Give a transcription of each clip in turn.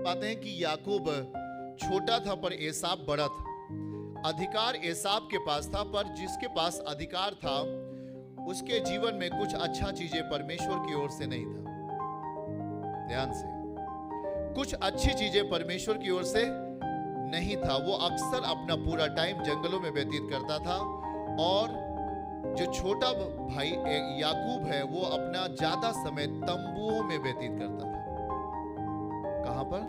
पाते हैं कि याकूब छोटा था पर एसाव बड़ा था। अधिकार एसाव के पास था, पर जिसके पास अधिकार था उसके जीवन में कुछ अच्छा चीजें परमेश्वर की ओर से नहीं था। ध्यान से, कुछ अच्छी चीजें परमेश्वर की ओर से नहीं था। वो अक्सर अपना पूरा टाइम जंगलों में व्यतीत करता था, और जो छोटा भाई याकूब है वो अपना ज्यादा समय तंबुओं में व्यतीत करता था। कहां पर?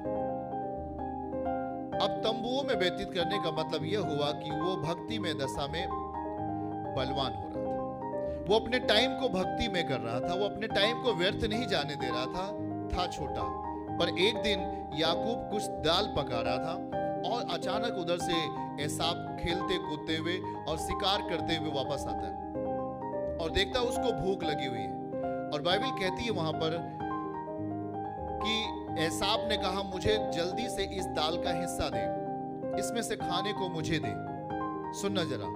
अब तंबुओं में व्यतीत करने का मतलब यह हुआ कि वो भक्ति में दशा में बलवान हो रहा था। वो अपने टाइम को भक्ति में कर रहा था, वो अपने टाइम को व्यर्थ नहीं जाने दे रहा था छोटा। पर एक दिन याकूब कुछ दाल पका रहा था और अचानक उधर से एसाव खेलते कूदते हुए और शिकार करते हुए वापस आता है और देखता है उसको भूख लगी हुई है। और बाइबल कहती है वहां पर कि एसाव ने कहा, मुझे जल्दी से इस दाल का हिस्सा दे, इसमें से खाने को मुझे दे। सुनना जरा,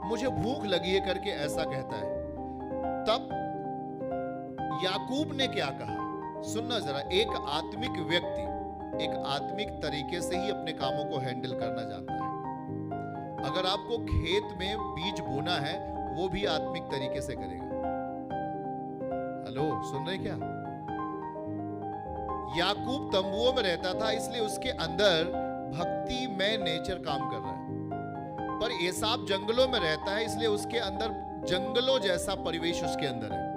मुझे भूख लगी है करके ऐसा कहता है। तब याकूब ने क्या कहा? सुनना जरा, एक आत्मिक व्यक्ति एक आत्मिक तरीके से ही अपने कामों को हैंडल करना जानता है। अगर आपको खेत में बीज बोना है, वो भी आत्मिक तरीके से करेगा। हेलो, सुन रहे क्या? याकूब तंबुओं में रहता था, इसलिए उसके अंदर भक्ति में नेचर काम कर रहा है। पर एसाव जंगलों में रहता है, इसलिए उसके अंदर जंगलों जैसा परिवेश उसके अंदर है।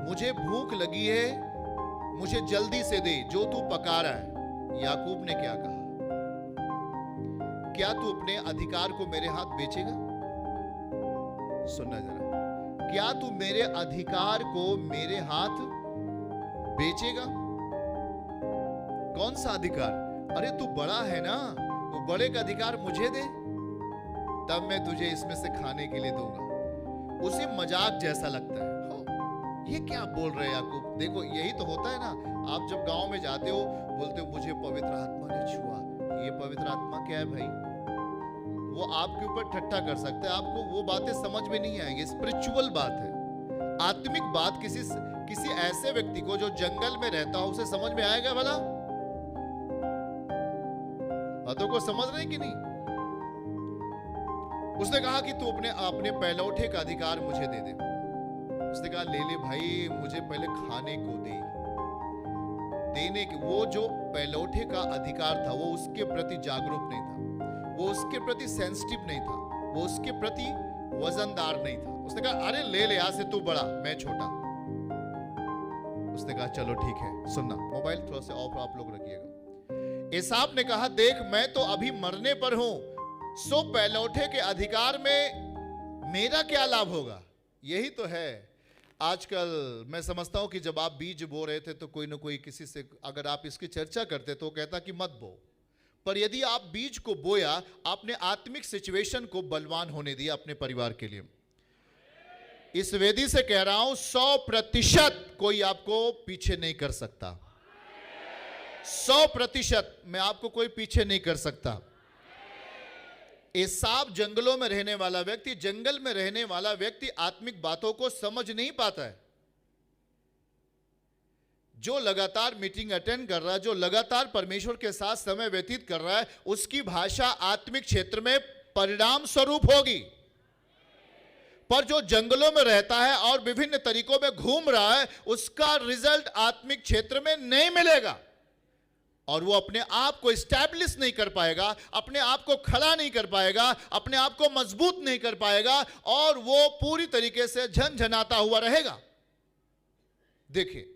मुझे भूख लगी है, मुझे जल्दी से दे जो तू पका रहा है। याकूब ने क्या कहा? क्या तू अपने अधिकार को मेरे हाथ बेचेगा? सुनना जरा, क्या तू मेरे अधिकार को मेरे हाथ बेचेगा? कौन सा अधिकार? अरे तू बड़ा है ना, वो बड़े का अधिकार मुझे दे, तब मैं तुझे इसमें से खाने के लिए दूंगा। उसे मजाक जैसा लगता है। ये क्या बोल रहे हैं याकूब? देखो, यही तो होता है ना। आप जब गांव में जाते हो, बोलते हो मुझे पवित्र आत्मा ने छुआ। ये पवित्र आत्मा क्या है भाई? वो आपके ऊपर ठट्ठा कर सकते हैं, आपको वो बातें समझ में नहीं आएंगी। स्पिरिचुअल बात है, आत्मिक बात। किसी ऐसे व्यक्ति को जो जंगल में रहता हो, उसे समझ में आएगा भला? बातों को समझ रहे कि नहीं? उसने कहा कि तू अपने पहलौठे का अधिकार मुझे दे दे। उसने कहा, ले ले भाई, मुझे पहले खाने को दे। देने के, वो जो पहलौठे का अधिकार था, वो उसके प्रति जागरूक नहीं था, वो उसके प्रति सेंसिटिव नहीं था, वो उसके प्रति वजनदार नहीं था। उसने कहा, अरे ले ले, आज से तू बड़ा, मैं छोटा। उसने कहा, चलो ठीक है। सुनना, मोबाइल थोड़ा सा ऑफ आप लोग रखिएगा। एसाव ने कहा, देख मैं तो अभी मरने पर हूं, सो पहलौठे के अधिकार में मेरा क्या लाभ होगा? यही तो है आजकल। मैं समझता हूं कि जब आप बीज बो रहे थे तो कोई ना कोई किसी से अगर आप इसकी चर्चा करते तो कहता कि मत बो। पर यदि आप बीज को बोया, आपने आत्मिक सिचुएशन को बलवान होने दिया अपने परिवार के लिए। इस वेदी से कह रहा हूं, 100% कोई आपको पीछे नहीं कर सकता। 100% मैं आपको कोई पीछे नहीं कर सकता। एसाव जंगलों में रहने वाला व्यक्ति, जंगल में रहने वाला व्यक्ति आत्मिक बातों को समझ नहीं पाता है। जो लगातार मीटिंग अटेंड कर रहा है, जो लगातार परमेश्वर के साथ समय व्यतीत कर रहा है, उसकी भाषा आत्मिक क्षेत्र में परिणाम स्वरूप होगी। पर जो जंगलों में रहता है और विभिन्न तरीकों में घूम रहा है, उसका रिजल्ट आत्मिक क्षेत्र में नहीं मिलेगा, और वो अपने आप को स्टैब्लिश नहीं कर पाएगा, अपने आप को खड़ा नहीं कर पाएगा, अपने आप को मजबूत नहीं कर पाएगा, और वो पूरी तरीके से झनझनाता हुआ रहेगा। देखिए,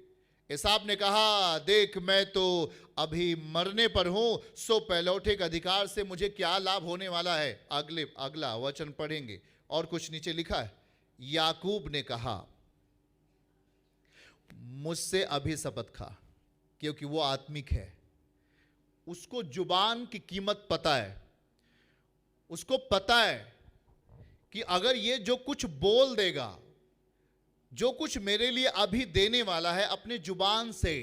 एसाव ने कहा, देख मैं तो अभी मरने पर हूं, सो पहलौठे के अधिकार से मुझे क्या लाभ होने वाला है? अगला वचन पढ़ेंगे, और कुछ नीचे लिखा है। याकूब ने कहा, मुझसे अभी शपथ खा, क्योंकि वो आत्मिक है, उसको जुबान की कीमत पता है। उसको पता है कि अगर ये जो कुछ बोल देगा, जो कुछ मेरे लिए अभी देने वाला है अपने जुबान से,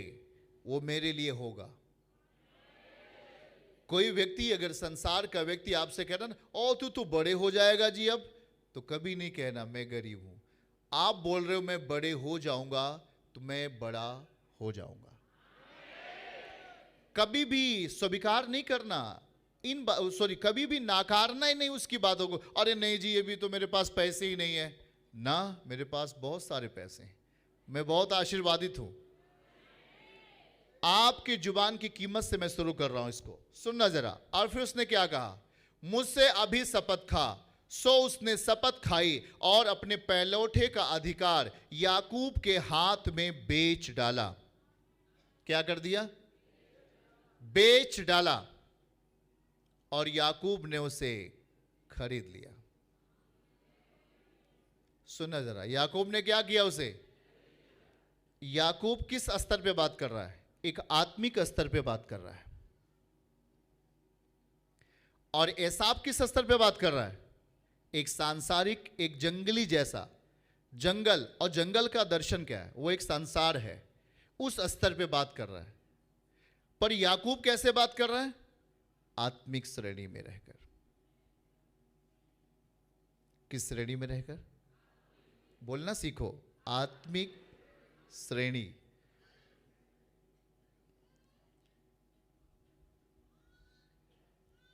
वो मेरे लिए होगा। कोई व्यक्ति, अगर संसार का व्यक्ति आपसे कह रहा ना, ओ तू बड़े हो जाएगा जी अब, तो कभी नहीं कहना मैं गरीब हूं। आप बोल रहे हो मैं बड़े हो जाऊंगा, तो मैं बड़ा हो जाऊंगा। कभी भी स्वीकार नहीं करना, कभी भी नाकारना ही नहीं उसकी बातों को। अरे नहीं जी, ये भी तो मेरे पास पैसे ही नहीं है ना, मेरे पास बहुत सारे पैसे हैं, मैं बहुत आशीर्वादित हूं। आपकी जुबान की कीमत से मैं शुरू कर रहा हूं इसको, सुनना जरा। और फिर उसने क्या कहा, मुझसे अभी शपथ खा। सो उसने शपथ खाई और अपने पहलौठे का अधिकार याकूब के हाथ में बेच डाला। क्या कर दिया? बेच डाला। और याकूब ने उसे खरीद लिया। सुनना जरा, याकूब ने क्या किया? उसे। याकूब किस स्तर पे बात कर रहा है? एक आत्मिक स्तर पे बात कर रहा है। और एसाव किस स्तर पे बात कर रहा है? एक सांसारिक, एक जंगली जैसा। जंगल, और जंगल का दर्शन क्या है? वो एक संसार है, उस स्तर पे बात कर रहा है। पर याकूब कैसे बात कर रहा है? आत्मिक श्रेणी में रहकर। किस श्रेणी में रहकर? बोलना सीखो, आत्मिक श्रेणी।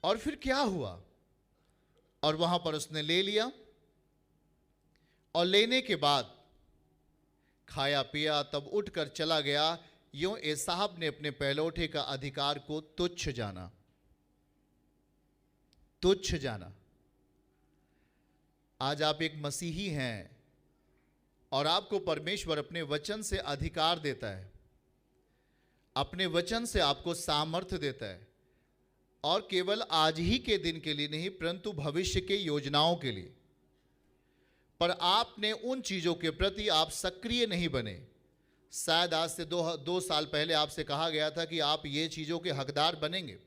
और फिर क्या हुआ? और वहां पर उसने ले लिया, और लेने के बाद खाया पिया, तब उठकर चला गया। यूं एसाव ने अपने पहलौठे का अधिकार को तुच्छ जाना। तुच्छ जाना। आज आप एक मसीही हैं और आपको परमेश्वर अपने वचन से अधिकार देता है, अपने वचन से आपको सामर्थ्य देता है, और केवल आज ही के दिन के लिए नहीं, परंतु भविष्य के योजनाओं के लिए। पर आपने उन चीजों के प्रति आप सक्रिय नहीं बने। शायद आज से दो साल पहले आपसे कहा गया था कि आप ये चीजों के हकदार बनेंगे,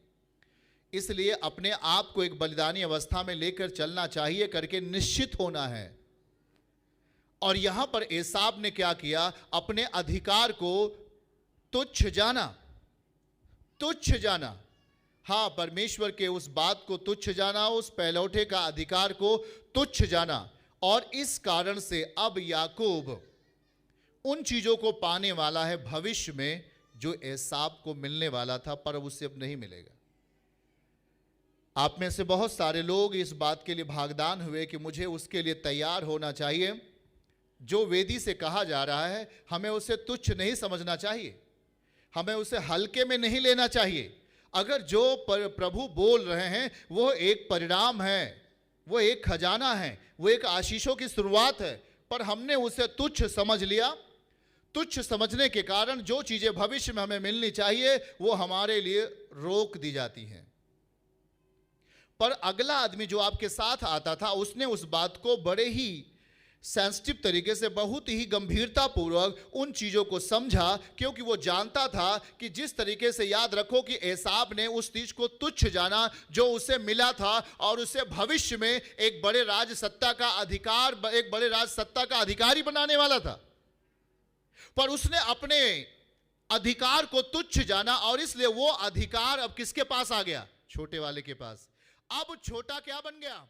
इसलिए अपने आप को एक बलिदानी अवस्था में लेकर चलना चाहिए करके निश्चित होना है। और यहां पर एसाव ने क्या किया? अपने अधिकार को तुच्छ जाना। तुच्छ जाना। हां, परमेश्वर के उस बात को तुच्छ जाना, उस पहलौठे का अधिकार को तुच्छ जाना। और इस कारण से अब याकूब उन चीजों को पाने वाला है भविष्य में जो एसाव को मिलने वाला था, पर उससे अब नहीं मिलेगा। आप में से बहुत सारे लोग इस बात के लिए भागदान हुए कि मुझे उसके लिए तैयार होना चाहिए। जो वेदी से कहा जा रहा है, हमें उसे तुच्छ नहीं समझना चाहिए, हमें उसे हल्के में नहीं लेना चाहिए। अगर जो प्रभु बोल रहे हैं वो एक परिणाम है, वो एक खजाना है, वो एक आशीषों की शुरुआत है, पर हमने उसे तुच्छ समझ लिया। तुच्छ समझने के कारण जो चीजें भविष्य में हमें मिलनी चाहिए वो हमारे लिए रोक दी जाती हैं। पर अगला आदमी जो आपके साथ आता था, उसने उस बात को बड़े ही सेंसिटिव तरीके से, बहुत ही गंभीरतापूर्वक उन चीजों को समझा, क्योंकि वो जानता था कि जिस तरीके से, याद रखो कि एसाव ने उस चीज को तुच्छ जाना जो उसे मिला था, और उसे भविष्य में एक बड़े राज सत्ता का अधिकार, एक बड़े राज सत्ता का अधिकारी बनाने वाला था। पर उसने अपने अधिकार को तुच्छ जाना, और इसलिए वो अधिकार अब किसके पास आ गया? छोटे वाले के पास। अब छोटा क्या बन गया?